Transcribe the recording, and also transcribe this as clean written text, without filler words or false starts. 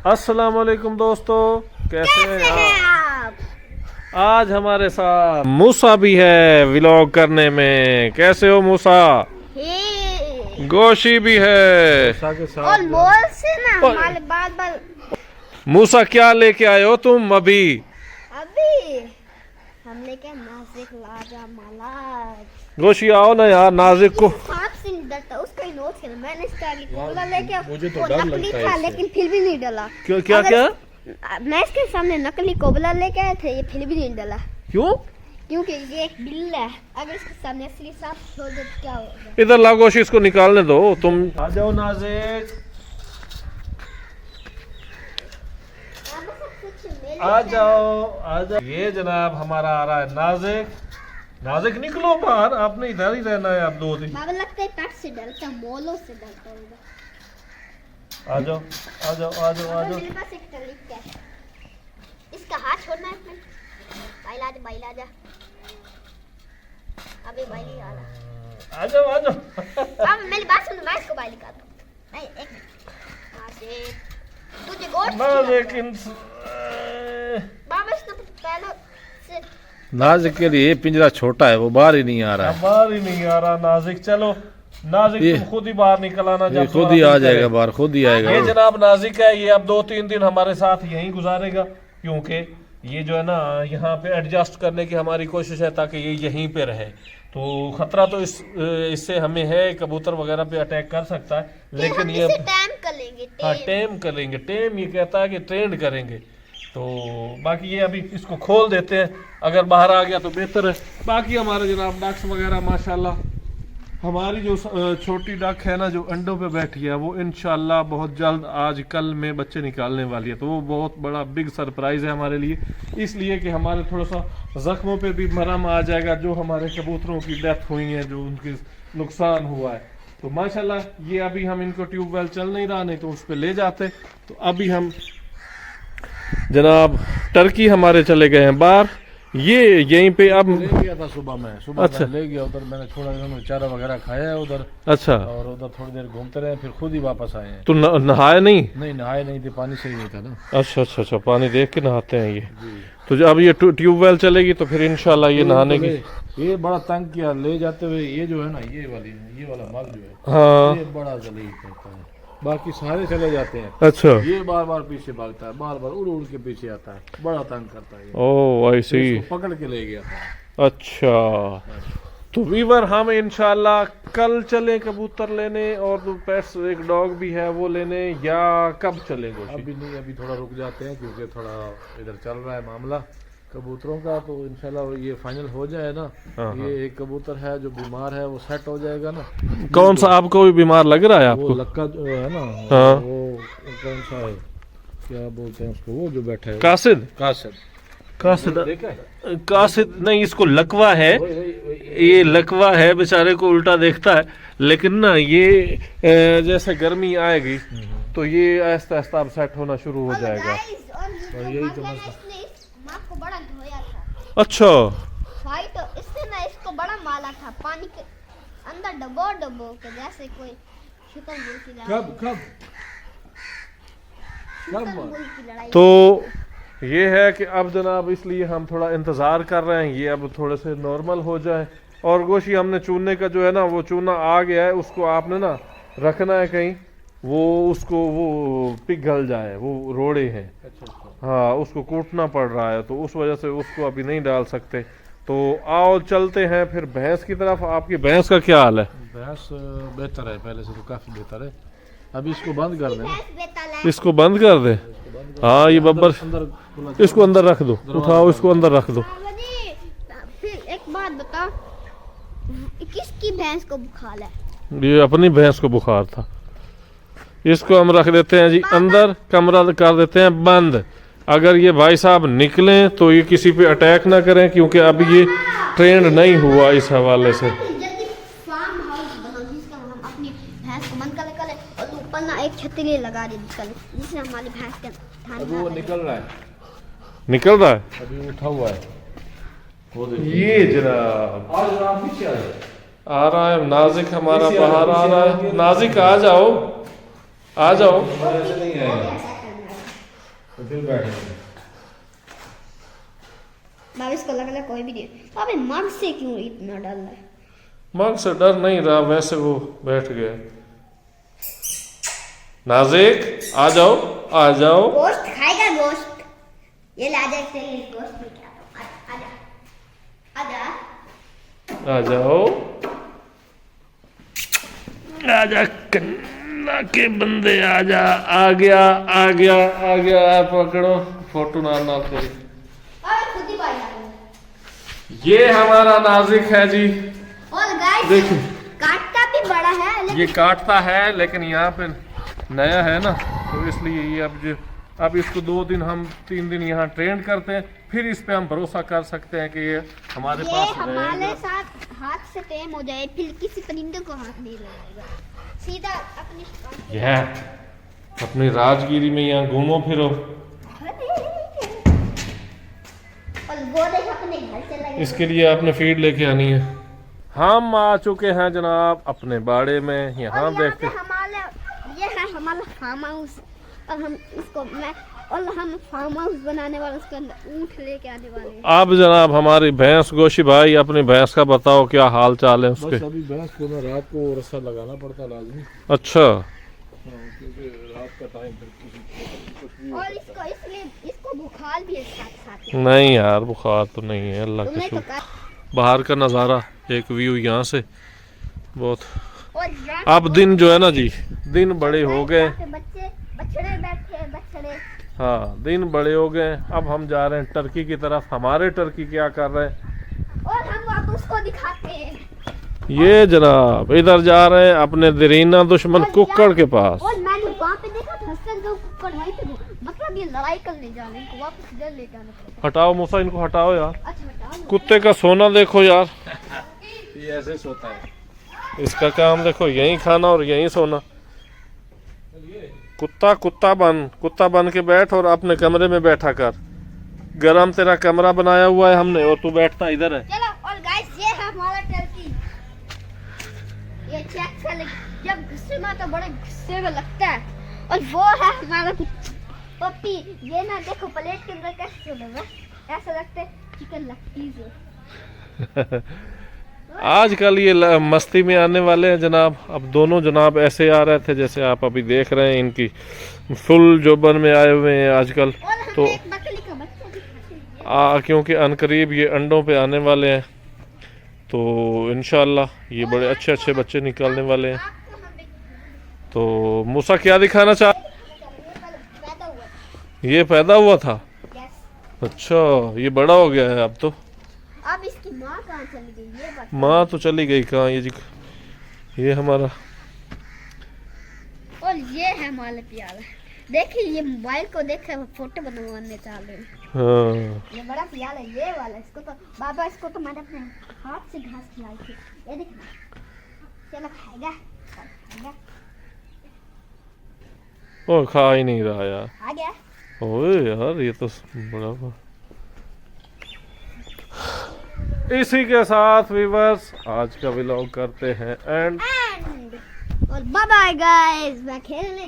अस्सलाम वालेकुम दोस्तों, कैसे हैं आप? आज हमारे साथ मूसा भी है व्लॉग करने में। कैसे हो मूसा? गोशी भी है और मोल से ना हमारे बाल मूसा क्या लेके आए हो तुम अभी? हम लेके नाजिक लाजा माला। गोशी आओ ना यार, नाजिक को सांप से नहीं डरता, उसका ही नोच है। मैंने इसका कोबला लेके मुझे तो वो डर नकली लगता है था इससे। लेकिन फिर भी नहीं डला। क्या क्या क्या? मैं इसके सामने नकली कोबला लेके आए थे, ये फिर भी नहीं डला। क्यों? क्योंकि ये एक बिल्ला है, अगर इसके सामने असली सांप छोड़ दे तो क्या होगा? इधर लाओ गोशी, इसको निकालने दो तुम। आ जाओ नाजिक, आ जाओ। ये जनाब हमारा आ रहा है नाजिक। नाजिक निकलो बाहर, आपने इधर ही रहना है। आप 2 दिन बाबा लगता है पेट से डरता, मोलों से डरता होगा। आ जाओ आ जाओ आ जाओ आ जाओ। मेरे पास एक तरीका है, इसका हाथ छोड़ना है इसमें। बाइल आजा। अबे बाइल आ रहा। आ जाओ आ जाओ। अब मेरी बात सुन, मैं इसको बाइल का दूं। नहीं एक मिनट। हां से तुझे गोश्त लेकिन बाबा इसने पहले से नाजिक के लिए पिंजरा छोटा है, वो बाहर ही नहीं आ रहा है। बाहर ही नहीं आ रहा नाजिक। चलो नाजिक तुम खुद ही बाहर निकल आना, जब खुद ही आ जाएगा बाहर, खुद ही आएगा। ये जनाब नाजिक है, ये अब 2-3 दिन हमारे साथ यहीं गुजारेगा, क्योंकि ये जो है ना यहाँ पे एडजस्ट करने की हमारी कोशिश है ताकि ये यहीं पे रहे। तो खतरा तो इससे हमें है, कबूतर वगैरह पे अटैक कर सकता है, लेकिन ये टैम कर लेंगे। हाँ टेम करेंगे। टेम ये कहता है कि ट्रेंड करेंगे। तो बाकी ये अभी इसको खोल देते हैं, अगर बाहर आ गया तो बेहतर है। बाकी हमारे जनाब डक्स वगैरह माशाल्लाह, हमारी जो छोटी डक है ना जो अंडों पे बैठी है, वो इंशाल्लाह बहुत जल्द आज कल में बच्चे निकालने वाली है। तो वो बहुत बड़ा बिग सरप्राइज़ है हमारे लिए, इसलिए कि हमारे थोड़ा सा ज़ख्मों पे भी मरहम आ जाएगा, जो हमारे कबूतरों की डेथ हुई है, जो उनके नुकसान हुआ है। तो माशाल्लाह ये अभी हम इनको ट्यूबवेल चल नहीं रहा, नहीं तो उस पर ले जाते। तो अभी हम जनाब टर्की हमारे चले गए हैं बाहर, ये यहीं पे अब ले गया था सुबह में, अच्छा। ले गया उधर, मैंने छोड़ा, इन्होंने चारा वगैरह खाया है उधर, अच्छा। और उधर थोड़ी देर घूमते रहे, फिर खुद ही वापस आए हैं। तो नहाए नहीं? नहीं नहाए नहीं थे, पानी सही नहीं था ना। अच्छा अच्छा अच्छा, पानी देख के नहाते हैं ये। तो जब अब ये ट्यूबवेल चलेगी तो फिर इंशाल्लाह ये नहाने की। ये बड़ा तंग किया ले जाते हुए, ये जो है ना ये वाला माल जो है, हाँ ये बड़ा जलील करता है। बाकी सारे चले जाते हैं, अच्छा। ये बार बार पीछे भागता है, बार बार उड़ उड़ के पीछे आता है, बड़ा तंग करता है ये। ओह आई सी। इसको पकड़ के ले गया था। अच्छा, तो वीवर हम इंशाल्लाह कल चले कबूतर लेने, और दो पेट्स एक डॉग भी है वो लेने, या कब चले गोशी? अभी नहीं, अभी थोड़ा रुक जाते हैं, क्योंकि थोड़ा इधर चल रहा है मामला कबूतरों का। तो इंशाल्लाह ये फाइनल हो जाए ना, हाँ, ये एक कबूतर है जो बीमार है, वो सेट हो जाएगा ना। कौन सा आपको भी बीमार लग रहा है वो आपको? लक्का जो है ना, हाँ। वो कौन सा है, क्या बोलते हैं उसको, वो जो बैठा है कासिद? कासिद कासिद देखा है? कासिद नहीं, इसको लकवा है। ये लकवा है, बेचारे को उल्टा देखता है। लेकिन ना ये जैसे गर्मी आएगी तो ये आहिस्ता आहिस्ता अब सेट होना शुरू हो जाएगा। और यही तो मसला। को बड़ा धोया था अच्छा भाई, तो इससे ना इसको बड़ा माला था, पानी के अंदर डबो के जैसे कोई शिकन बुल की लड़ाई। कब शिकन बुल की लड़ाई। तो ये है कि अब जनाब इसलिए हम थोड़ा इंतज़ार कर रहे हैं, ये अब थोड़े से नॉर्मल हो जाए। और गोशी हमने चूने का जो है ना, वो चूना आ गया है, उसको आपने ना रखना है कहीं, वो उसको वो पिघल जाए, वो रोड़े हैं। अच्छा। हाँ, उसको कूटना पड़ रहा है, तो उस वजह से उसको अभी नहीं डाल सकते। तो आओ चलते हैं फिर भैंस की तरफ। आपकी भैंस का क्या हाल है? भैंस बेहतर है, पहले से तो काफी बेहतर है। अभी इसको बंद कर दें, इसको बंद कर दे। हाँ ये बब्बर, अंदर इसको अंदर रख दो, उठाओ इसको अंदर रख दो। फिर एक बात बताओ, किसकी भैंस को बुखार है? ये अपनी भैंस को बुखार था। इसको हम रख देते हैं जी अंदर, कमरा कर देते हैं बंद। अगर ये भाई साहब निकलें तो ये किसी पे अटैक ना करें, क्योंकि अभी ये ट्रेंड नहीं हुआ इस हवाले से। जल्दी फार्म हाउस बनाओ जिसका हम अपनी भैंस को बंद कर ले, और ऊपर ना एक छतरी लगा दे जिससे हमारी भैंस का ध्यान अभी वो निकल रहा है, निकल रहा है अभी उठा हुआ है। ये जनाब आज पीछे आ रहा है नाजिक, हमारा बाहर आ रहा है। नाजिक आ जाओ, आ जाओ। तो फिर बैठेंगे। बाबा इसको लग रहा है कोई भी नहीं। अबे मग से क्यों इतना डर रहा है? मग से डर नहीं रहा, वैसे वो बैठ गया। नाजिक आ जाओ, आ जाओ। गोश्त खाएगा, गोश्त। ये ला जा, इसके लिए गोश्त भी खिलाता हूं। आजा, आ जाओ, आजा कन्ना के बंदे, आजा। आ गया, आ गया, आ गया। पकड़ो, फोटो ना तेरी। और खुद ही बाहर आ गया। ये हमारा नाजिक है जी। और गाइस देखिए, काटता भी बड़ा है, लेकिन ये काटता है, लेकिन यहाँ पे नया है ना, तो इसलिए ये अब इसको 2 दिन हम 3 दिन यहाँ ट्रेन करते हैं, फिर इस पे हम भरोसा कर सकते हैं कि ये हमारे ये पास हमारे रहेगा। साथ हाथ से टेम हो जाए, फिर किसी परिंदे को हाथ नहीं लगाएगा, सीधा अपनी शिकार। यह अपनी राजगिरी में यहाँ घूमो फिरो। और वो देख अपने घर से लगे। इसके लिए आपने फीड लेके आनी है। हम आ चुके हैं जनाब अपने बाड़े में। और यहाँ यहाँ देखते पे हमारा ये है हमारा फार्म हाउस, और हम इसको हम फार्म हाउस बनाने वाले, उसके अंदर ऊँट लेके आने वाले हैं। अब जनाब हमारी भैंस गोशी भाई, अपनी भैंस का बताओ क्या हाल चाल है उसके। बस अभी भैंस को ना रात को रस्सा लगाना पड़ता है लाजमी। अच्छा, क्योंकि रात का टाइम फिर कुछ भी और इसको इसलिए इसको बुखार भी है साथ साथ। नहीं यार बुखार तो नहीं है, अल्लाह का तुमने तो शुक्र। कहा। बाहर का नज़ारा, एक व्यू यहाँ से बहुत। और यहाँ अब दिन जो है ना जी, दिन बड़े हो गए। यहाँ पे बच्चे बछड़े बैठे हैं, बछड़े। हाँ, दिन बड़े हो गए। अब हम जा रहे हैं टर्की की तरफ। हमारे टर्की क्या कर रहे हैं, और हम वापस उसको दिखाते हैं। ये जनाब इधर जा रहे हैं अपने दरीना दुश्मन कुक्कड़ के पास। और मैंने वहाँ पे देखा था हसन का कुक्कड़ वहीं पे, मतलब ये लड़ाई करने जा रहे हैं, इनको वापस इधर लेके आना पड़ेगा। हटाओ मूसा, इनको हटाओ यार। अच्छा हटाओ। कुत्ते का सोना देखो यार, ये ऐसे सोता है। इसका काम देखो, यहीं खाना और यहीं सोना। कुत्ता बन के बैठ और अपने कमरे में बैठा कर। गरम तेरा कमरा बनाया हुआ है हमने, और तू बैठता इधर है। चलो। और गाइस ये है हमारा टर्की। ये चेक कर ले, जब गुस्से में तो बड़े गुस्से में लगता है। और वो है हमारा पप्पी। ये ना देखो प्लेट के अंदर कैसे चलेगा, ऐसा लगता है चिकन लेग पीस। आजकल ये मस्ती में आने वाले हैं जनाब। अब दोनों जनाब ऐसे आ रहे थे जैसे आप अभी देख रहे हैं, इनकी फुल जोबन में आए हुए हैं आजकल। और हमने तो एक बकरी का बच्चा दिखाते हैं। क्योंकि अनकरीब ये अंडों पे आने वाले हैं, तो इंशाल्लाह ये बड़े अच्छे अच्छे बच्चे निकालने वाले हैं। आपको हम एक तो मूसा क्या दिखाना चाह, पैदा हुआ था। ये पैदा हुआ था? यस। अच्छा, ये बड़ा हो गया है अब तो। अब इसकी माँ कहाँ चली गई, ये बता। माँ तो चली गई कहाँ, ये जी ये हमारा। और ये है हमारे प्यारा। देखिए ये मोबाइल को देख फोटो बनवाने चाह रहे हैं। हाँ, ये बड़ा प्यारा है, ये वाला। इसको तो बाबा, इसको तो मैंने अपने हाथ से घास खिलाई थी। ये देखना, चलो खाएगा। ओ खा ही नहीं रहा यार। आ गया। ओए यार, ये तो बड़ा। इसी के साथ व्यूअर्स आज का व्लॉग करते हैं एंड। और बाय बाय गाइस, मैं खेलने